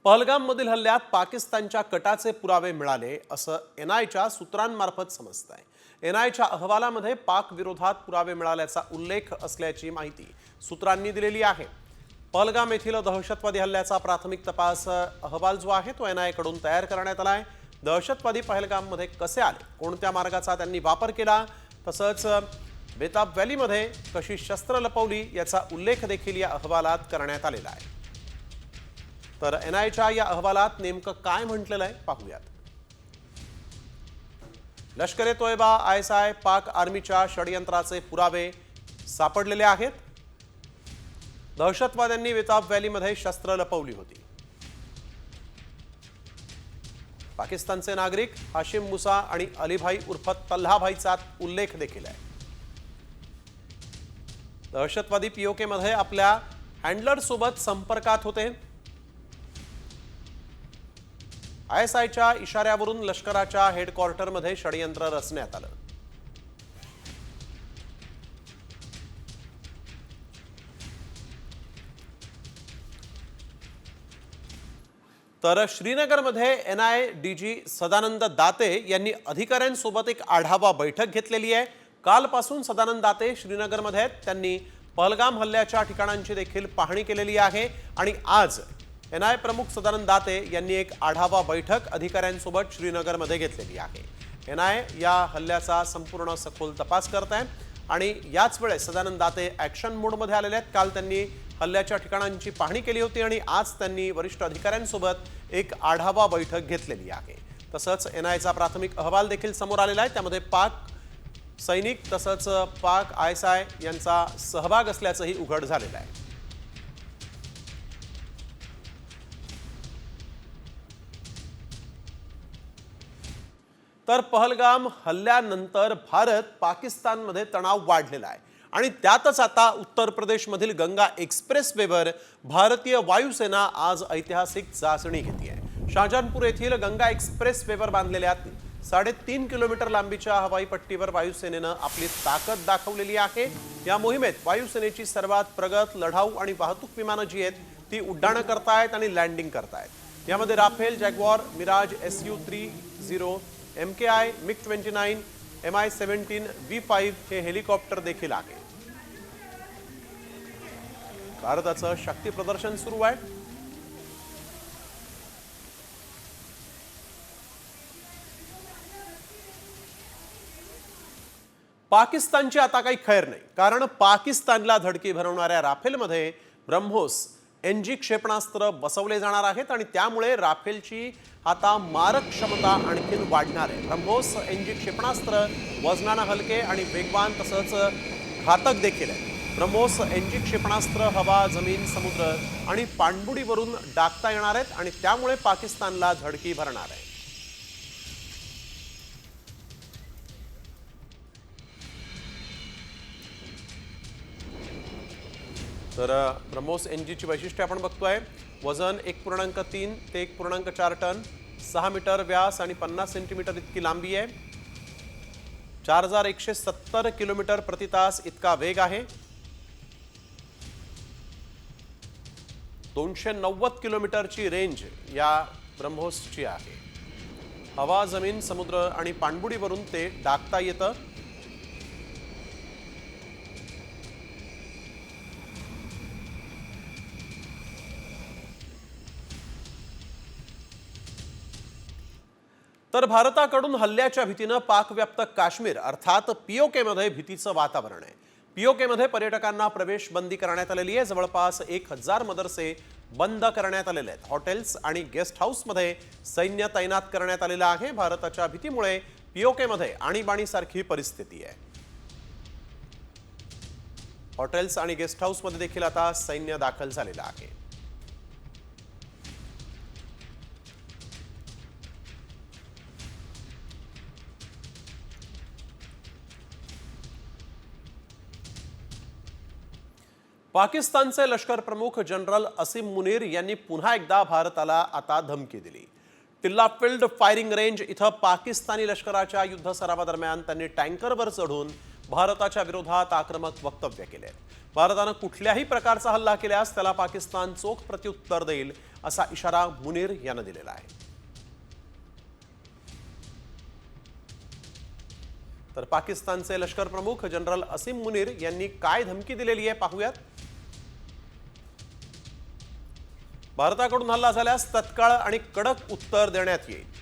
पहलगाममधील हल्ल्यात पाकिस्तानच्या कटाचे पुरावे मिळाले असं एनआयच्या सूत्रांमार्फत समजतंय। एनआयच्या अहवालामध्ये पाक विरोधात पुरावे मिळाल्याचा उल्लेख असल्याची माहिती सूत्रांनी दिलेली आहे। पहलगाम येथील दहशतवादी हल्ल्याचा प्राथमिक तपास अहवाल जो आहे तो एनआय कडून तयार करण्यात आलाय। दहशतवादी पहलगाममध्ये कसे आले, कोणत्या मार्गाचा त्यांनी वापर केला, तसंच बेताब व्हॅलीमध्ये कशी शस्त्र लपवली याचा उल्लेख देखील या अहवालात करण्यात आलेला आहे। तर एनआयच्या या अहवालात नेमकं काय म्हटलेलं आहे पाहूयात। लष्कर ए तोयबा आयएसआय पाक आर्मीच्या षडयंत्राचे पुरावे सापडलेले आहेत। दहशतवाद्यांनी बेताब व्हॅलीमध्ये शस्त्र लपवली होती। पाकिस्तानचे नागरिक हाशिम मुसा आणि अलीभाई उर्फ तल्हाभाईचा उल्लेख देखील आहे। दहशतवादी पीओके मध्ये आपल्या हँडलर सोबत संपर्कात होते। आयएसआयच्या इशाऱ्यावरून लष्कराच्या हेडक्वार्टरमध्ये षडयंत्र रचण्यात आलं। तर श्रीनगरमध्ये एनआय डीजी सदानंद दाते यांनी अधिकाऱ्यांसोबत एक आढावा बैठक घेतलेली आहे। कालपासून सदानंद दाते श्रीनगरमध्ये आहेत। त्यांनी पहलगाम हल्ल्याच्या ठिकाणांची देखील पाहणी केलेली आहे आणि आज एनआय प्रमुख सदानंद दाते यांनी एक आढावा बैठक अधिकाऱ्यांसोबत श्रीनगरमध्ये घेतलेली आहे। एनआय या हल्ल्याचा संपूर्ण सखोल तपास करत आहे आणि याच वेळेस सदानंद दाते ॲक्शन मोडमध्ये आलेले आहेत। काल त्यांनी हल्ल्याच्या ठिकाणांची पाहणी केली होती आणि आज त्यांनी वरिष्ठ अधिकाऱ्यांसोबत एक आढावा बैठक घेतलेली आहे। तसंच एनआयचा प्राथमिक अहवाल देखील समोर आलेला आहे। त्यामध्ये पाक सैनिक तसंच पाक आयएसआय यांचा सहभाग असल्याचंही उघड झालेलं आहे। तर पहलगाम हल्ल्यानंतर भारत पाकिस्तानमध्ये तणाव वाढलेला आहे आणि त्यातच आता उत्तर प्रदेशमधील गंगा एक्सप्रेसवेवर भारतीय वायुसेना आज ऐतिहासिक चाचणी घेते। शाहजहानपूर येथील गंगा एक्सप्रेसवेवर बांधलेल्या 3.5 किलोमीटर लांबीच्या हवाई पट्टीवर वायुसेनेनं आपली ताकद दाखवलेली आहे। या मोहिमेत वायुसेनेची सर्वात प्रगत लढाऊ आणि वाहतूक विमानं जी आहेत ती उड्डाणं करतायत आणि लँडिंग करतायत। यामध्ये Rafale, Jaguar, Miraj, SU-30, MKI, MiG-29, Mi-17, V5 हे हेलिकॉप्टर देखील आहे। भारताचं शक्ती प्रदर्शन सुरू आहे। पाकिस्तानची आता काही खैर नाही, कारण पाकिस्तानला धडकी भरवणाऱ्या राफेलमध्ये ब्रह्मोस NG क्षेपणास्त्र बसवले जाणार आहेत आणि त्यामुळे राफेलची आता मारक क्षमता आणखी वाढणार आहे। ब्रह्मोस NG क्षेपणास्त्र वजनाने हलके आणि वेगवान तसंच घातक देखील आहे। ब्रह्मोस NG क्षेपणास्त्र हवा, जमीन, समुद्र आणि पाणबुडीवरून डागता येणार आहेत आणि त्यामुळे पाकिस्तानला धडकी भरणार आहे। तर ब्रह्मोस NGची वैशिष्ट्ये आपण बघतोय। वजन 1.3 ते 1.4 टन, 6 मीटर व्यास आणि 50 सेंटीमीटर इतकी लांबी आहे। 4170 किलोमीटर प्रति तास इतका वेग आहे। 290 किलोमीटरची रेंज या ब्रह्मोसची आहे। हवा, जमीन, समुद्र आणि पाणबुडीवरून ते डागता येतं। तर भारताकडून हल्ल्याच्या भीतीनं पाकव्याप्त काश्मीर अर्थात पीओके मध्ये भीतीचं वातावरण आहे। पीओके मध्ये पर्यटकांना प्रवेश बंदी करण्यात आलेली आहे। जवळपास 1000 मदरसे बंद करण्यात आलेले आहेत। हॉटेल्स आणि गेस्ट हाऊसमध्ये सैन्य तैनात करण्यात आलेलं आहे। भारताच्या भीतीमुळे पीओके मध्ये आणीबाणीसारखी परिस्थिती आहे। हॉटेल्स आणि गेस्ट हाऊसमध्ये देखील आता सैन्य दाखल झालेलं आहे। पाकिस्तानचे लष्कर प्रमुख जनरल असीम मुनीर यांनी पुन्हा एकदा भारताला आता धमकी दिली। टिल्ला फील्ड फायरिंग रेंज इथं पाकिस्तानी लष्कराच्या युद्ध सरावादरम्यान त्यांनी टँकरवर चढून भारताच्या विरोधात आक्रमक वक्तव्य केले। भारतानं कुठल्याही प्रकारचा हल्ला केल्यास त्याला पाकिस्तान चोख प्रत्युत्तर देईल असा इशारा मुनीर यानं दिलेला आहे. तर पाकिस्तानचे लष्कर प्रमुख जनरल असीम मुनीर यांनी काय धमकी दिलेली आहे पाहूयात. भारताकडून हल्ला झाल्यास तत्काळ आणि कडक उत्तर देण्यात येईल.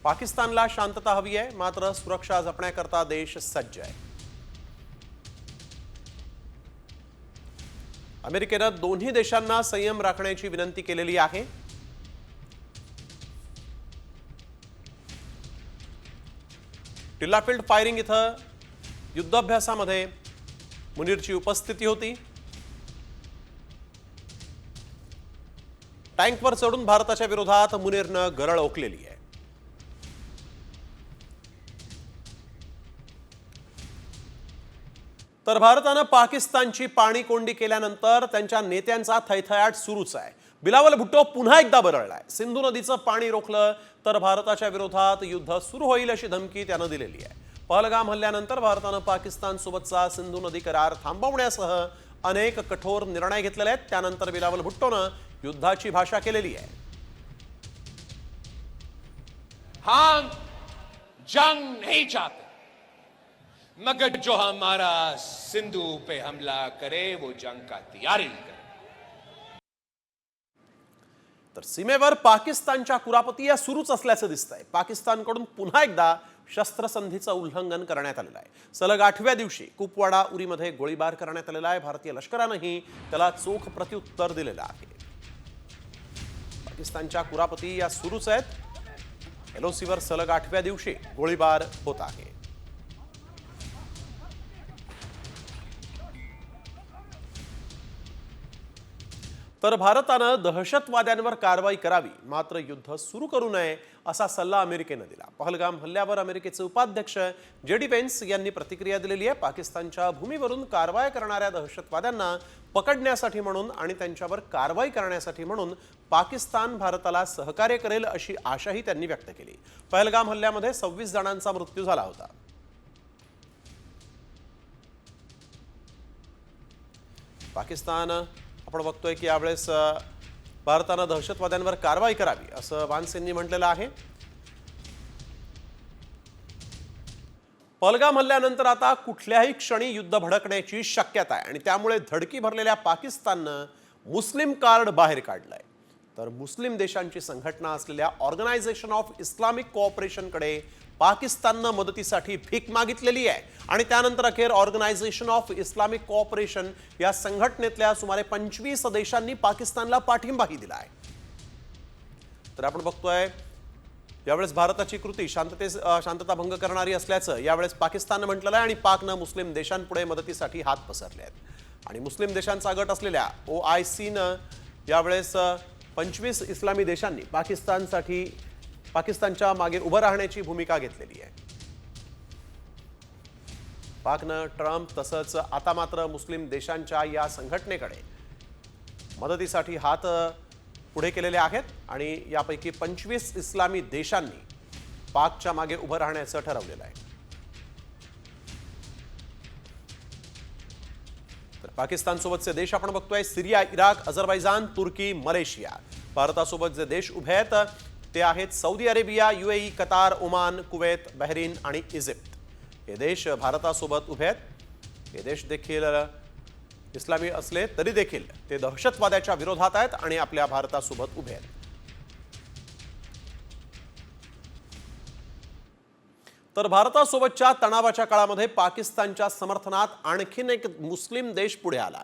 पाकिस्तानला शांतता हवी आहे, मात्र सुरक्षा जपण्याकरता देश सज्ज आहे. अमेरिकेनं दोन्ही देशांना संयम राखण्याची विनंती केलेली आहे. टिल्लाफील्ड फायरिंग इथं युद्धाभ्यासामध्ये मुनीरची उपस्थिती होती. टँकवर चढून भारताच्या विरोधात मुनीरनं गरळ ओकलेली आहे. तर भारतानं पाकिस्तानची पाणी कोंडी केल्यानंतर त्यांच्या नेत्यांचा थैथयाट सुरूच आहे. बिलावल भुट्टो पुन्हा एकदा बरळलाय. सिंधू नदीचं पाणी रोखलं तर भारताच्या विरोधात युद्ध सुरू होईल अशी धमकी त्यानं दिलेली आहे. पहलगाम हल्ल्यानंतर भारतानं पाकिस्तान सोबतचा सिंधू नदी करार थांबवण्यासह अनेक कठोर निर्णय घेतलेले आहेत. त्यानंतर बिलावल भुट्टोनं युद्धाची भाषा केलेली आहे. हम जंग नहीं चाहते, मगर जो हमारा सिंधु पे हमला करे वो जंग का तैयारी करे. तर सीमेवर पाकिस्तानच्या कुरापती या सुरूच असल्याचं दिसतंय. पाकिस्तानकडून पुन्हा एकदा शस्त्रसंधीचं उल्लंघन करण्यात आलेलं आहे. सलग 8व्या दिवशी कुपवाडा उरीमध्ये गोळीबार करण्यात आलेला आहे. भारतीय लष्करानंही त्याला चोख प्रत्युत्तर दिलेलं आहे. पाकिस्तानच्या कुरापती या सुरूच आहेत. एलओसीवर सलग 8व्या दिवशी गोळीबार होत आहे. तर भारतानं दहशतवाद्यांवर कारवाई करावी, मात्र युद्ध सुरू करू नये असा सल्ला अमेरिकेनं दिला. पहलगाम हल्ल्यावर अमेरिकेचे उपाध्यक्ष जेडी पेन्स यांनी प्रतिक्रिया दिलेली आहे. पाकिस्तानच्या भूमीवरून कारवाई करणाऱ्या दहशतवाद्यांना पकडण्यासाठी म्हणून आणि त्यांच्यावर कारवाई करण्यासाठी म्हणून पाकिस्तान भारताला सहकार्य करेल अशी आशाही त्यांनी व्यक्त केली. पहलगाम हल्ल्यामध्ये 26 जणांचा मृत्यू झाला होता. पाकिस्तान आपण बघतोय की यावेळेस भारतानं दहशतवाद्यांवर कारवाई करावी असं वान्स यांनी म्हटलेलं आहे. पहलगाम हल्ल्यानंतर आता कुठल्याही क्षणी युद्ध भडकण्याची शक्यता आहे आणि त्यामुळे धडकी भरलेल्या पाकिस्ताननं मुस्लिम कार्ड बाहेर काढलंय. तर मुस्लिम देशांची संघटना असलेल्या ऑर्गनायझेशन ऑफ इस्लामिक कोऑपरेशनकडे पाकिस्ताननं मदतीसाठी भीक मागितलेली आहे आणि त्यानंतर अखेर ऑर्गनायझेशन ऑफ इस्लामिक कोऑपरेशन या संघटनेतल्या सुमारे 25 देशांनी पाकिस्तानला पाठिंबाही दिला आहे. तर आपण बघतोय यावेळेस भारताची कृती शांतता भंग करणारी असल्याचं यावेळेस पाकिस्ताननं म्हटलेलं आहे आणि पाकनं मुस्लिम देशांपुढे मदतीसाठी हात पसरले आहेत. आणि मुस्लिम देशांचा गट असलेल्या OICनं यावेळेस 25 इस्लामी देशांनी पाकिस्तानच्या मागे उभं राहण्याची भूमिका घेतलेली आहे. पाकनं ट्रम्प तसंच आता मात्र मुस्लिम देशांच्या या संघटनेकडे मदतीसाठी हात पुढे केलेले आहेत आणि यापैकी 25 इस्लामी देशांनी पाकच्या मागे उभं राहण्याचं ठरवलेलं आहे. तर पाकिस्तानसोबतचे देश आपण बघतोय सिरिया, इराक, अझरबैजान, तुर्की, मलेशिया. भारतासोबत जे देश उभे आहेत ते आहेत Saudi Arabia, UAE, Qatar, Oman, Kuwait, Bahrain आणि इजिप्त. हे देश भारतासोबत उभे आहेत. हे देश देखील इस्लामी असले तरी देखील ते दहशतवादाच्या विरोधात आहेत आणि आपल्या भारतासोबत उभे आहेत. तर भारतासोबतच्या तणावाच्या काळामध्ये पाकिस्तानच्या समर्थनात आणखीन एक मुस्लिम देश पुढे आला.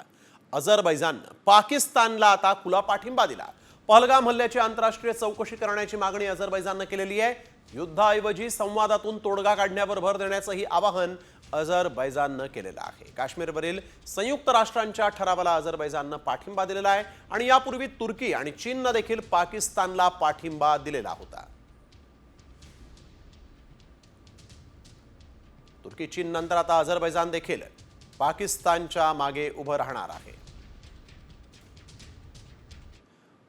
अझरबैजाननं पाकिस्तानला आता खुला पाठिंबा दिला. पहलगाम हल्ल्याची आंतरराष्ट्रीय चौकशी करण्याची मागणी अझरबैजाननं केलेली आहे. युद्धाऐवजी संवादातून तोडगा काढण्यावर भर देण्याचंही आवाहन अझरबैजाननं केलेलं आहे. काश्मीरवरील संयुक्त राष्ट्रांच्या ठरावाला अझरबैजाननं पाठिंबा दिलेला आहे आणि यापूर्वी तुर्की आणि चीननं देखील पाकिस्तानला पाठिंबा दिलेला होता. तुर्की चीन नंतर आता अझरबैजान देखील पाकिस्तानच्या मागे उभं राहणार आहे.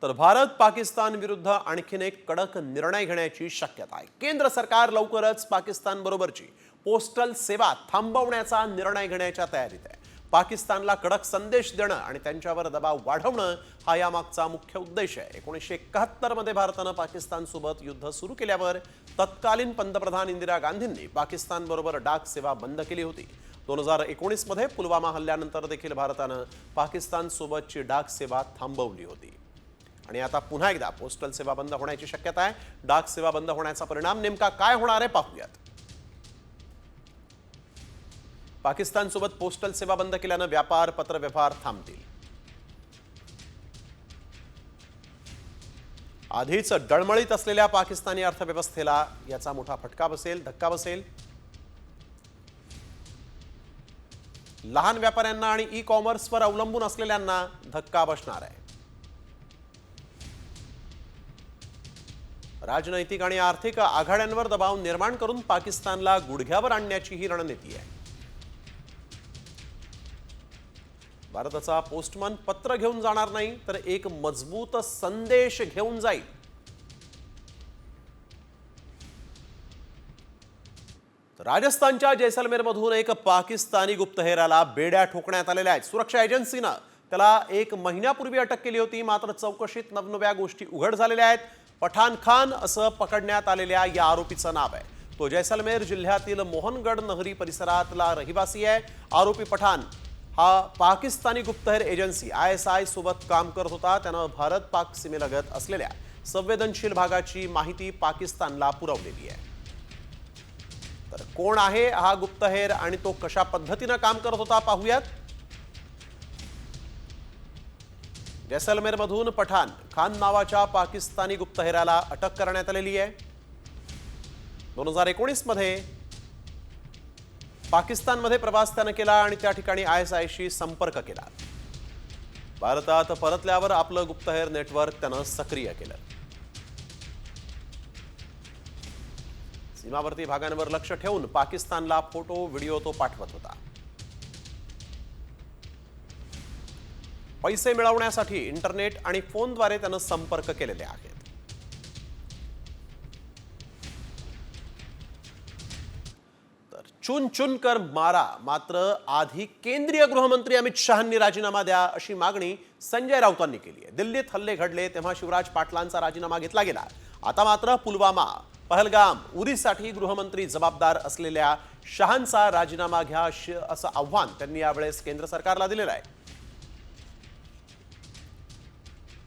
तर भारत पाकिस्तान विरुद्ध आणखीन एक कडक निर्णय घेण्याची शक्यता आहे. केंद्र सरकार लवकरच पाकिस्तान बरोबरची पोस्टल सेवा थांबवण्याचा निर्णय घेण्याच्या तयारीत आहे. पाकिस्तानला कडक संदेश देणं आणि त्यांच्यावर दबाव वाढवणं हा यामागचा मुख्य उद्देश आहे. 1971 मध्ये भारतानं पाकिस्तानसोबत युद्ध सुरू केल्यावर तत्कालीन पंतप्रधान इंदिरा गांधींनी पाकिस्तानबरोबर डाक सेवा बंद केली होती. 2019 मध्ये पुलवामा हल्ल्यानंतर देखील भारतानं पाकिस्तानसोबतची डाक सेवा थांबवली होती. आणि आता पुन्हा एकदा पोस्टल सेवा बंद होण्याची शक्यता आहे. डाक सेवा बंद होण्याचा परिणाम नेमका काय होणार आहे पाहूयात. पाकिस्तानसोबत पोस्टल सेवा बंद केल्यानं व्यापार पत्रव्यवहार थांबतील. आधीच डळमळीत असलेल्या पाकिस्तानी अर्थव्यवस्थेला याचा मोठा फटका बसेल, धक्का बसेल. लहान व्यापाऱ्यांना आणि ई कॉमर्सवर अवलंबून असलेल्यांना धक्का बसणार आहे. राजनैतिक आणि आर्थिक आघाड्यांवर दबाव निर्माण करून पाकिस्तानला गुडघ्यावर आणण्याची ही रणनीती आहे. भारताचा पोस्टमन पत्र घेऊन जाणार नाही तर एक मजबूत संदेश घेऊन जाईल. राजस्थानच्या जैसलमेरमधून एक पाकिस्तानी गुप्तहेराला बेड्या ठोकण्यात आलेल्या आहेत. सुरक्षा एजन्सीनं त्याला 1 महिन्यापूर्वी अटक केली होती. मात्र चौकशीत नवनव्या गोष्टी उघड झालेल्या आहेत. पठाण खान असं पकडण्यात आलेल्या या आरोपीचं नाव आहे. तो जैसलमेर जिल्ह्यातील मोहनगड नहरी परिसरातला रहिवासी आहे. आरोपी पठाण हा पाकिस्तानी गुप्तहेर एजन्सी ISI सोबत काम करत होता. त्यानं भारत पाक सीमेलगत असलेल्या संवेदनशील भागाची माहिती पाकिस्तानला पुरवलेली आहे. तर कोण आहे हा गुप्तहेर आणि तो कशा पद्धतीनं काम करत होता पाहूयात. जैसलमेरमधून पठाण खान नावाच्या पाकिस्तानी गुप्तहेराला अटक करण्यात आलेली आहे. 2019 मध्ये पाकिस्तानमध्ये प्रवास त्यानं केला आणि त्या ठिकाणी ISIशी संपर्क केला. भारतात परतल्यावर आपलं गुप्तहेर नेटवर्क त्यानं सक्रिय केलं. सीमावर्ती भागांवर लक्ष ठेवून पाकिस्तानला फोटो व्हिडिओ तो पाठवत होता. पैसे मिळवण्यासाठी इंटरनेट आणि फोनद्वारे त्यानं संपर्क केलेले आहेत. तर चुन चुन कर मारा, मात्र आधी केंद्रीय गृहमंत्री अमित शहांनी राजीनामा द्या अशी मागणी संजय राऊतांनी केली आहे. दिल्लीत हल्ले घडले तेव्हा शिवराज पाटलांचा राजीनामा घेतला गेला. आता मात्र पुलवामा, पहलगाम, उरीसाठी गृहमंत्री जबाबदार असलेल्या शहांचा राजीनामा घ्या असं आव्हान त्यांनी यावेळेस केंद्र सरकारला दिलेलं आहे.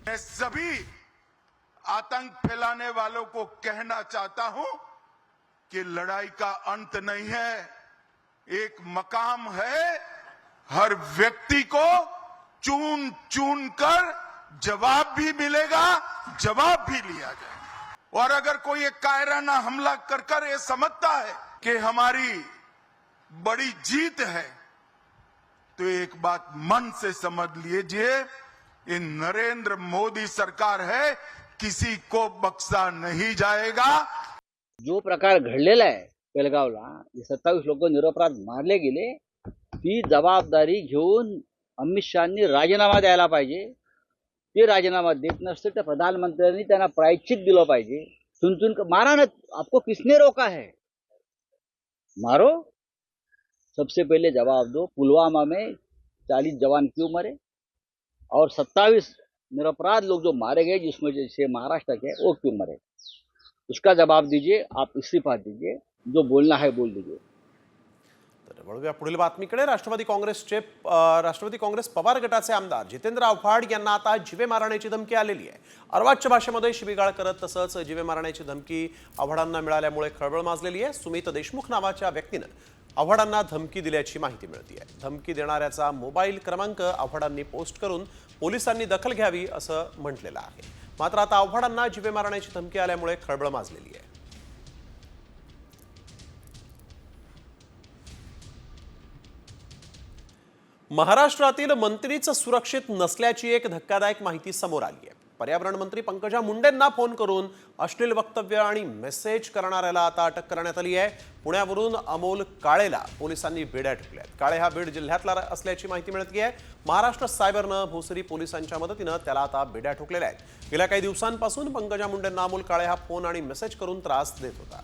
मैं सभी आतंक फैलाने वालों को कहना चाहता हूं कि लड़ाई का अंत नहीं है, एक मकाम है. हर व्यक्ति को चुन चुन कर जवाब भी मिलेगा, जवाब भी लिया जाएगा. और अगर कोई एक कायराना हमला कर ये समझता है कि हमारी बड़ी जीत है, तो एक बात मन से समझ लीजिए, ये नरेंद्र मोदी सरकार है, किसी को बख्शा नहीं जाएगा. जो प्रकार घडलेला आहे पेलगावला, 27 लोक निरपराध मारले गेले, ती जबाबदारी घेऊन अमित शहानी राजीनामा द्यायला पाहिजे. ते राजीनामा देत नसते तर प्रधानमंत्र्यांनी त्यांना प्रायश्चित दिलं पाहिजे. चुन मारा ना, आपको किसने रोका है, मारो. सबसे पहले जवाब दो, पुलवामा में 40 जवान क्यों मरे और 27 निरपराध लोग जो मारे गए जिसमें से महाराष्ट्र के वो क्यों मरे, उसका जवाब दीजिए. आप इस्तीफा दीजिए, जो बोलना है बोल दीजिए. तर वळूया पुढील बातमीकडे. राष्ट्रवादी काँग्रेस पवार गटाचे आमदार जितेंद्र आव्हाड यांना आता जीवे मारण्याची धमकी आलेली आहे. अर्वाच्य भाषेमध्ये शिवीगाळ करत तसंच जीवे मारण्याची धमकी आव्हाडांना मिळाल्यामुळे खळबळ माजलेली आहे. सुमित देशमुख नावाच्या व्यक्तीनं आव्हाडांना धमकी दिल्याची माहिती मिळते आहे. धमकी देणाऱ्याचा मोबाईल क्रमांक आव्हाडांनी पोस्ट करून पोलिसांनी दखल घ्यावी असं म्हटलेलं आहे. मात्र आता आव्हाडांना जीवे मारण्याची धमकी आल्यामुळे खळबळ माजलेली आहे. महाराष्ट्रातील मंत्रीच सुरक्षित नसल्याची एक धक्कादायक माहिती समोर आली आहे. पर्यावरण मंत्री पंकजा मुंडेंना फोन करून अश्लील वक्तव्य आणि मेसेज करणाऱ्याला आता अटक करण्यात आली आहे. पुण्यावरून अमोल काळेला पोलिसांनी बेड्या ठोकल्यात. काळे हा बीड जिल्ह्यातला असल्याची माहिती मिळते आहे. महाराष्ट्र सायबरनं भोसरी पोलिसांच्या मदतीनं त्याला आता बेड्या ठोकलेल्या आहेत. गेल्या काही दिवसांपासून पंकजा मुंडेंना अमोल काळे हा फोन आणि मेसेज करून त्रास देत होता.